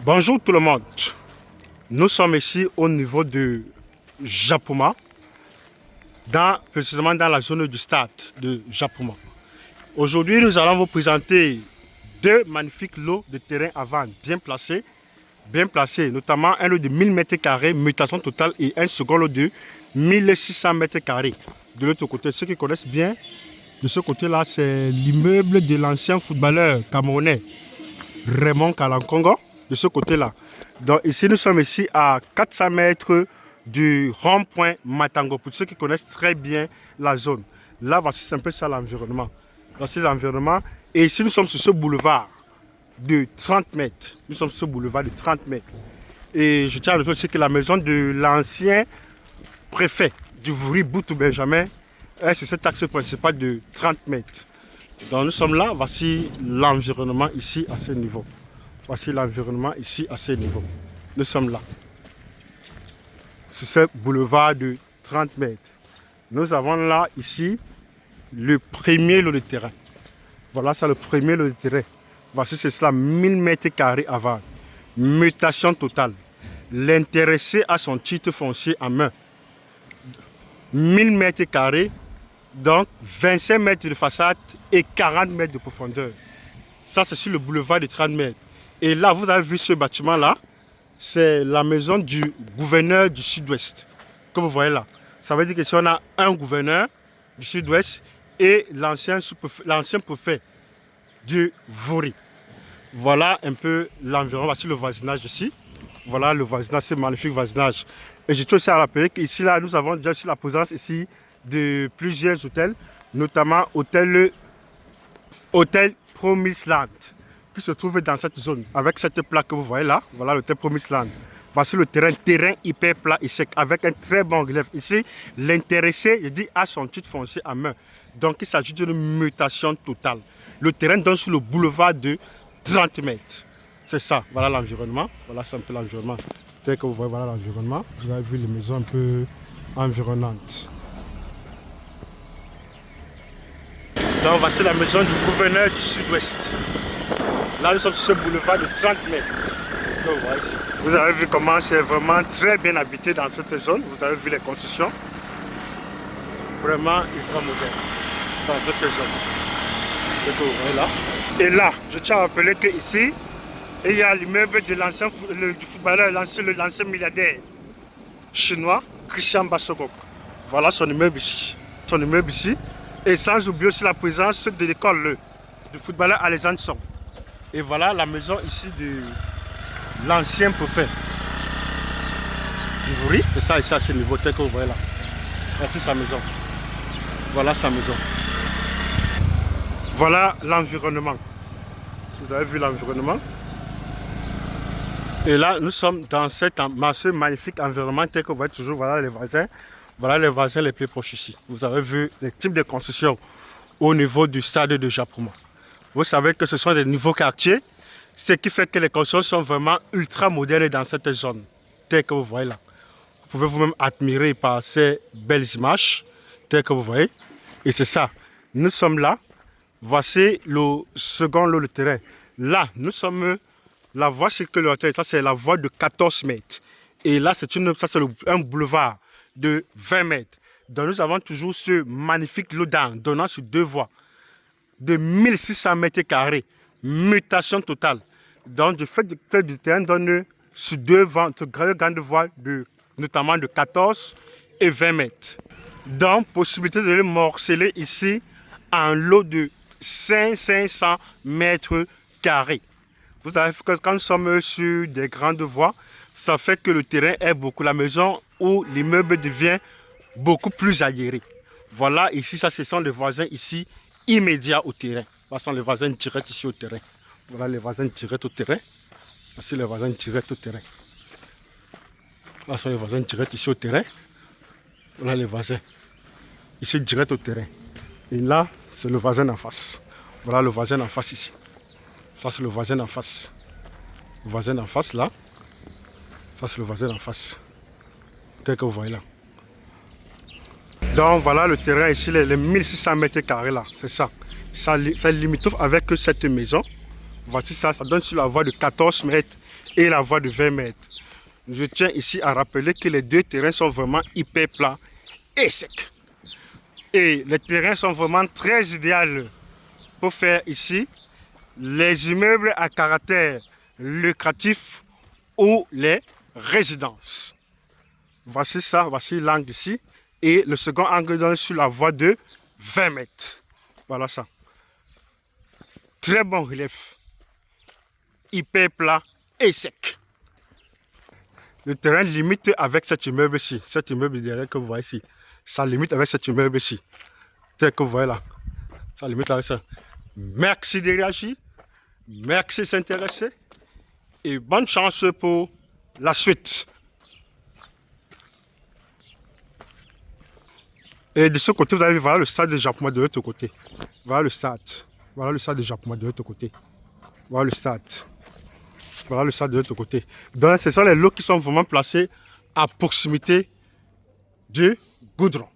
Bonjour tout le monde. Nous sommes ici au niveau de Japoma, précisément dans la zone du stade de Japoma. Aujourd'hui, nous allons vous présenter deux magnifiques lots de terrain à vendre bien placés, notamment un lot de 1000 m², mutation totale, et un second lot de 1600 m². De l'autre côté, ceux qui connaissent bien, de ce côté-là, c'est l'immeuble de l'ancien footballeur camerounais Raymond Kalankongo. De ce côté-là. Donc ici, nous sommes ici à 400 mètres du rond-point Matango. Pour ceux qui connaissent très bien la zone. Là, voici un peu ça l'environnement. Voici l'environnement. Et ici, nous sommes sur ce boulevard de 30 mètres. Nous sommes sur ce boulevard de 30 mètres. Et je tiens à dire que la maison de l'ancien préfet du Vouri, Boutou Benjamin, est sur cet axe principal de 30 mètres. Donc nous sommes là. Voici l'environnement ici à ce niveau. Voici l'environnement ici à ce niveau. Nous sommes là, sur ce boulevard de 30 mètres. Nous avons là, ici, le premier lot de terrain. Voilà, c'est le premier lot de terrain. Voici, c'est cela, 1000 m² à vendre. Mutation totale. L'intéressé a son titre foncier en main. 1000 m², donc 25 mètres de façade et 40 mètres de profondeur. Ça, c'est sur le boulevard de 30 mètres. Et là, vous avez vu ce bâtiment-là, c'est la maison du gouverneur du Sud-Ouest, comme vous voyez là. Ça veut dire que si on a un gouverneur du Sud-Ouest et l'ancien préfet du Vouri. Voilà un peu l'environnement, voici le voisinage ici. Voilà le voisinage, ce magnifique voisinage. Et je tiens aussi à rappeler qu'ici, là, nous avons déjà aussi la présence ici de plusieurs hôtels, notamment hôtel Promised Land, qui se trouve dans cette zone, avec cette plaque que vous voyez là. Voilà l'hôtel Promised Land. Voici le terrain hyper plat et sec, avec un très bon relief. Ici, l'intéressé, je dis, a son titre foncier en main. Donc, il s'agit d'une mutation totale. Le terrain donne sur le boulevard de 30 mètres. C'est ça, voilà l'environnement. Voilà, c'est un peu l'environnement. Tel que vous voyez, voilà l'environnement. Vous avez vu les maisons un peu environnantes. Donc, voici la maison du gouverneur du Sud-Ouest. Là, nous sommes sur ce boulevard de 30 mètres. Donc, voilà ici. Vous avez vu comment c'est vraiment très bien habité dans cette zone. Vous avez vu les constructions. Vraiment ultra moderne dans cette zone. Donc, vous voyez là. Et là, je tiens à rappeler qu'ici, il y a l'immeuble de l'ancien footballeur, l'ancien milliardaire chinois, Christian Bassogok. Voilà son immeuble ici. Son immeuble ici. Et sans oublier aussi la présence de l'école du footballeur Alexandre Song. Et voilà la maison ici de l'ancien préfet du Vouri. C'est ça ici à ce niveau, tel que vous voyez là. Voici sa maison. Voilà sa maison. Voilà l'environnement. Vous avez vu l'environnement. Et là, nous sommes dans ce magnifique environnement tel que vous voyez toujours. Voilà les voisins. Voilà les voisins les plus proches ici. Vous avez vu les types de construction au niveau du stade de Japoma. Vous savez que ce sont des nouveaux quartiers, ce qui fait que les constructions sont vraiment ultra modernes dans cette zone, telle que vous voyez là. Vous pouvez vous-même admirer par ces belles images, telles que vous voyez. Et c'est ça. Nous sommes là. Voici le second lot de terrain. Là, nous sommes. La voie circulaire, ça c'est la voie de 14 mètres. Et là, c'est un boulevard de 20 mètres. Donc nous avons toujours ce magnifique lot donnant sur deux voies de 1600 m², mutation totale. Donc du fait que le terrain donne sur deux grandes voies, notamment de 14 et 20 mètres. Donc possibilité de le morceler ici en lot de 500 m². Vous avez vu que quand nous sommes sur des grandes voies, ça fait que le terrain est beaucoup. La maison où l'immeuble devient beaucoup plus aéré. Voilà, ici, ça, ce sont les voisins ici, immédiats au terrain. Ce sont les voisins directs ici au terrain. Voilà les voisins directs au terrain. Voici les voisins directs au terrain. Là sont les voisins directs ici au terrain. Voilà les voisins ici direct au terrain. Et là, c'est le voisin en face. Voilà le voisin en face ici. Ça, c'est le voisin en face. Le voisin en face, là. Ça, c'est le voisin en face. Tel que vous voyez là. Donc, voilà le terrain ici, les 1600 m², là. C'est ça. Ça limite avec cette maison. Voici ça, ça donne sur la voie de 14 mètres et la voie de 20 mètres. Je tiens ici à rappeler que les deux terrains sont vraiment hyper plats et secs. Et les terrains sont vraiment très idéaux pour faire ici les immeubles à caractère lucratif ou les résidences. Voici ça, voici l'angle ici. Et le second angle donne sur la voie de 20 mètres. Voilà ça. Très bon relief. Hyper plat et sec. Le terrain limite avec cet immeuble-ci. Cet immeuble derrière que vous voyez ici. Ça limite avec cet immeuble-ci. Tel que vous voyez là. Ça limite avec ça. Merci de réagir. Merci de s'intéresser. Et bonne chance pour la suite. Et de ce côté, vous allez voir le stade de Japon de l'autre côté. Voilà le stade. Voilà le stade de Japon de l'autre côté. Voilà le stade. Voilà le stade de l'autre côté. Donc, ce sont les lots qui sont vraiment placés à proximité du goudron.